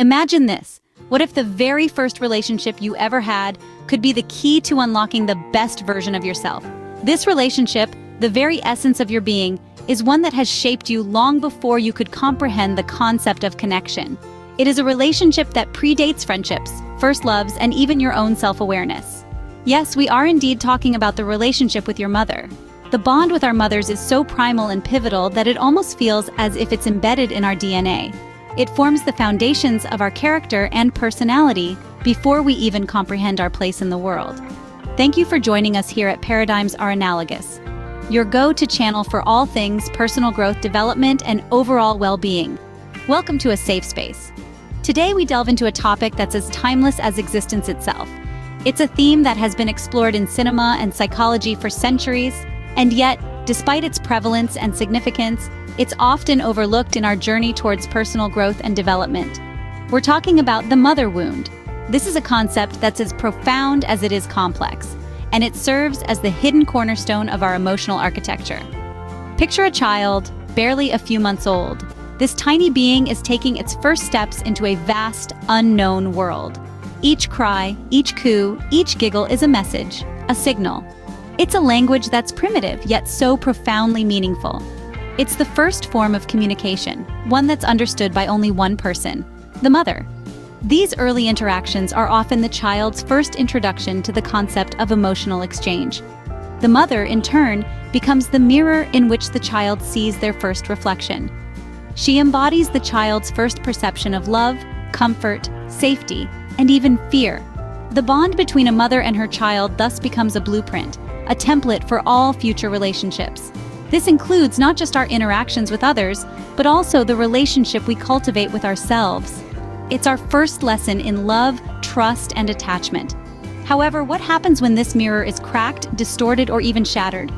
Imagine this. What if the very first relationship you ever had could be the key to unlocking the best version of yourself? This relationship, the very essence of your being, is one that has shaped you long before you could comprehend the concept of connection. It is a relationship that predates friendships, first loves, and even your own self-awareness. Yes, we are indeed talking about the relationship with your mother. The bond with our mothers is so primal and pivotal that it almost feels as if it's embedded in our DNA. It forms the foundations of our character and personality before we even comprehend our place in the world. Thank you for joining us here at Paradigms Are Analogous, your go-to channel for all things personal growth, development, and overall well-being. Welcome to a safe space. Today we delve into a topic that's as timeless as existence itself. It's a theme that has been explored in cinema and psychology for centuries, and yet, despite its prevalence and significance, it's often overlooked in our journey towards personal growth and development. We're talking about the mother wound. This is a concept that's as profound as it is complex, and it serves as the hidden cornerstone of our emotional architecture. Picture a child, barely a few months old. This tiny being is taking its first steps into a vast, unknown world. Each cry, each coo, each giggle is a message, a signal. It's a language that's primitive, yet so profoundly meaningful. It's the first form of communication, one that's understood by only one person, the mother. These early interactions are often the child's first introduction to the concept of emotional exchange. The mother, in turn, becomes the mirror in which the child sees their first reflection. She embodies the child's first perception of love, comfort, safety, and even fear. The bond between a mother and her child thus becomes a blueprint, a template for all future relationships. This includes not just our interactions with others, but also the relationship we cultivate with ourselves. It's our first lesson in love, trust, and attachment. However, what happens when this mirror is cracked, distorted, or even shattered?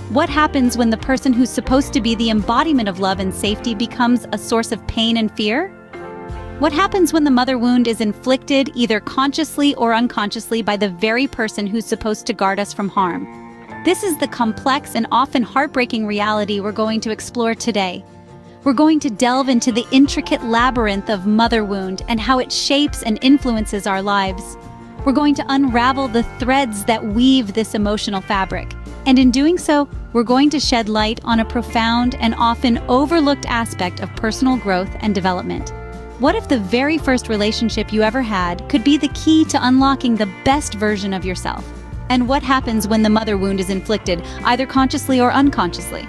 What happens when the person who's supposed to be the embodiment of love and safety becomes a source of pain and fear? What happens when the mother wound is inflicted, either consciously or unconsciously, by the very person who's supposed to guard us from harm? This is the complex and often heartbreaking reality we're going to explore today. We're going to delve into the intricate labyrinth of mother wound and how it shapes and influences our lives. We're going to unravel the threads that weave this emotional fabric. And in doing so, we're going to shed light on a profound and often overlooked aspect of personal growth and development. What if the very first relationship you ever had could be the key to unlocking the best version of yourself? And what happens when the mother wound is inflicted, either consciously or unconsciously?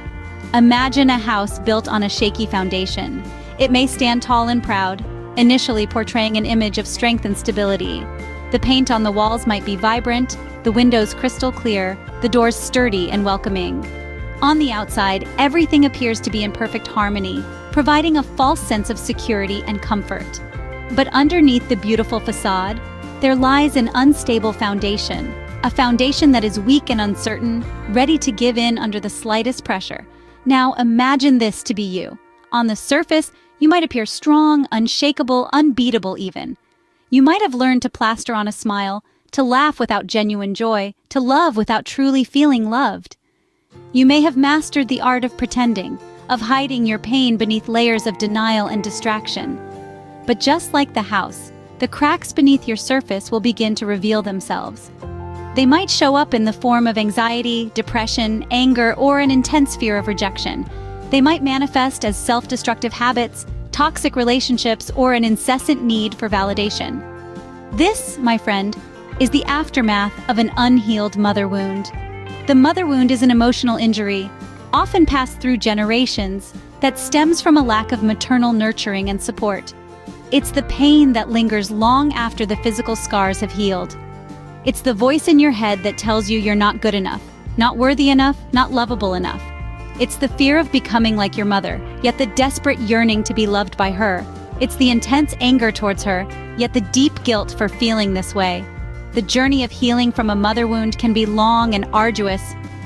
Imagine a house built on a shaky foundation. It may stand tall and proud, initially portraying an image of strength and stability. The paint on the walls might be vibrant, the windows crystal clear, the doors sturdy and welcoming. On the outside, everything appears to be in perfect harmony, providing a false sense of security and comfort. But underneath the beautiful facade, there lies an unstable foundation. A foundation that is weak and uncertain, ready to give in under the slightest pressure. Now imagine this to be you. On the surface, you might appear strong, unshakable, unbeatable even. You might have learned to plaster on a smile, to laugh without genuine joy, to love without truly feeling loved. You may have mastered the art of pretending, of hiding your pain beneath layers of denial and distraction. But just like the house, the cracks beneath your surface will begin to reveal themselves. They might show up in the form of anxiety, depression, anger, or an intense fear of rejection. They might manifest as self-destructive habits, toxic relationships, or an incessant need for validation. This, my friend, is the aftermath of an unhealed mother wound. The mother wound is an emotional injury, often passed through generations, that stems from a lack of maternal nurturing and support. It's the pain that lingers long after the physical scars have healed. It's the voice in your head that tells you you're not good enough, not worthy enough, not lovable enough. It's the fear of becoming like your mother, yet the desperate yearning to be loved by her. It's the intense anger towards her, yet the deep guilt for feeling this way. The journey of healing from a mother wound can be long and arduous,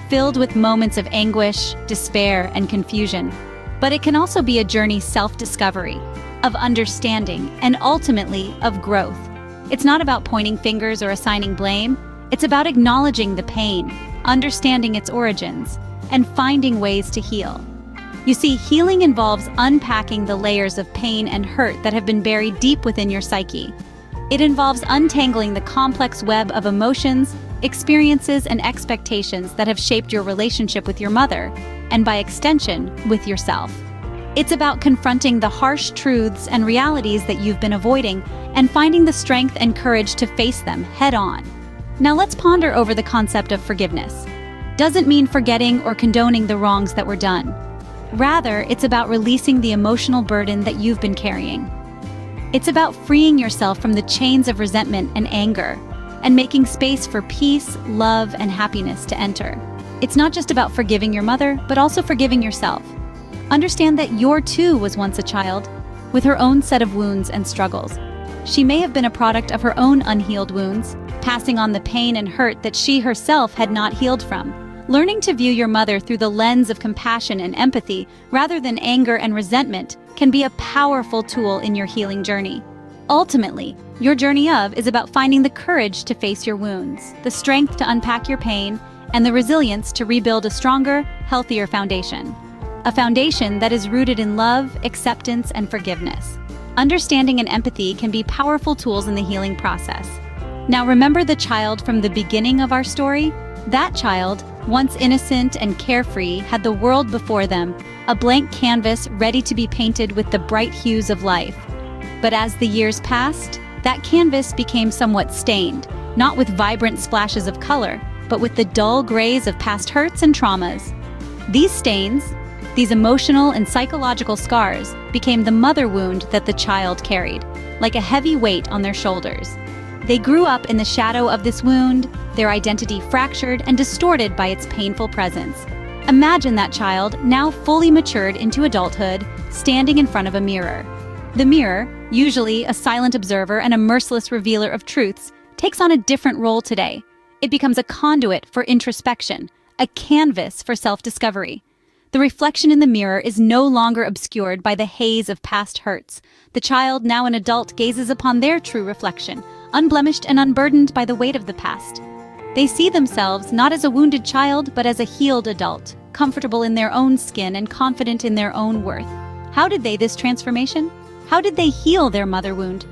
filled with moments of anguish, despair, and confusion. But it can also be a journey of self-discovery, of understanding, and ultimately of growth. It's not about pointing fingers or assigning blame. It's about acknowledging the pain, understanding its origins, and finding ways to heal. You see, healing involves unpacking the layers of pain and hurt that have been buried deep within your psyche. It involves untangling the complex web of emotions, experiences, and expectations that have shaped your relationship with your mother, and by extension, with yourself. It's about confronting the harsh truths and realities that you've been avoiding and finding the strength and courage to face them head-on. Now let's ponder over the concept of forgiveness. Doesn't mean forgetting or condoning the wrongs that were done. Rather, it's about releasing the emotional burden that you've been carrying. It's about freeing yourself from the chains of resentment and anger, and making space for peace, love, and happiness to enter. It's not just about forgiving your mother, but also forgiving yourself. Understand that you too was once a child, with her own set of wounds and struggles. She may have been a product of her own unhealed wounds, passing on the pain and hurt that she herself had not healed from. Learning to view your mother through the lens of compassion and empathy, rather than anger and resentment, can be a powerful tool in your healing journey. Ultimately, your journey is about finding the courage to face your wounds, the strength to unpack your pain, and the resilience to rebuild a stronger, healthier foundation. A foundation that is rooted in love, acceptance, and forgiveness. Understanding and empathy can be powerful tools in the healing process. Now remember the child from the beginning of our story? That child, once innocent and carefree, had the world before them, a blank canvas ready to be painted with the bright hues of life. But as the years passed, that canvas became somewhat stained, not with vibrant splashes of color, but with the dull grays of past hurts and traumas. These stains, these emotional and psychological scars, became the mother wound that the child carried, like a heavy weight on their shoulders. They grew up in the shadow of this wound, their identity fractured and distorted by its painful presence. Imagine that child, now fully matured into adulthood, standing in front of a mirror. The mirror, usually a silent observer and a merciless revealer of truths, takes on a different role today. It becomes a conduit for introspection, a canvas for self-discovery. The reflection in the mirror is no longer obscured by the haze of past hurts. The child, now an adult, gazes upon their true reflection, unblemished and unburdened by the weight of the past. They see themselves not as a wounded child, but as a healed adult, comfortable in their own skin and confident in their own worth. How did this transformation? How did they heal their mother wound?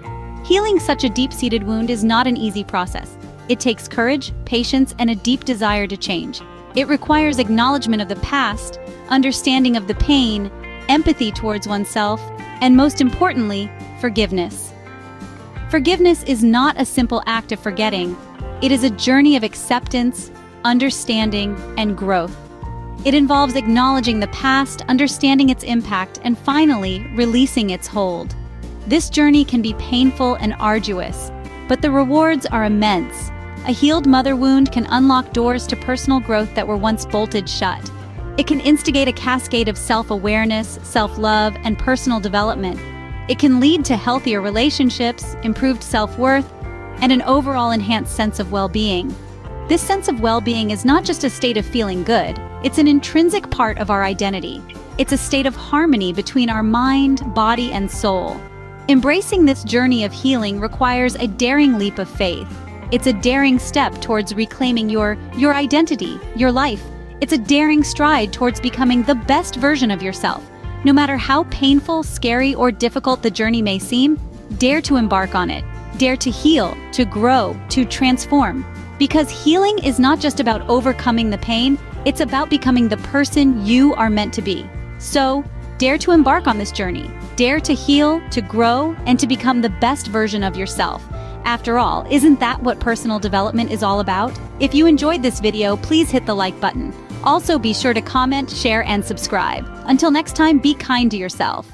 Healing such a deep-seated wound is not an easy process. It takes courage, patience, and a deep desire to change. It requires acknowledgement of the past, understanding of the pain, empathy towards oneself, and most importantly, forgiveness. Forgiveness is not a simple act of forgetting. It is a journey of acceptance, understanding, and growth. It involves acknowledging the past, understanding its impact, and finally, releasing its hold. This journey can be painful and arduous, but the rewards are immense. A healed mother wound can unlock doors to personal growth that were once bolted shut. It can instigate a cascade of self-awareness, self-love, and personal development. It can lead to healthier relationships, improved self-worth, and an overall enhanced sense of well-being. This sense of well-being is not just a state of feeling good, it's an intrinsic part of our identity. It's a state of harmony between our mind, body, and soul. Embracing this journey of healing requires a daring leap of faith. It's a daring step towards reclaiming your identity, your life. It's a daring stride towards becoming the best version of yourself. No matter how painful, scary, or difficult the journey may seem, dare to embark on it. Dare to heal, to grow, to transform. Because healing is not just about overcoming the pain, it's about becoming the person you are meant to be. So, dare to embark on this journey. Dare to heal, to grow, and to become the best version of yourself. After all, isn't that what personal development is all about? If you enjoyed this video, please hit the like button. Also, be sure to comment, share, and subscribe. Until next time, be kind to yourself.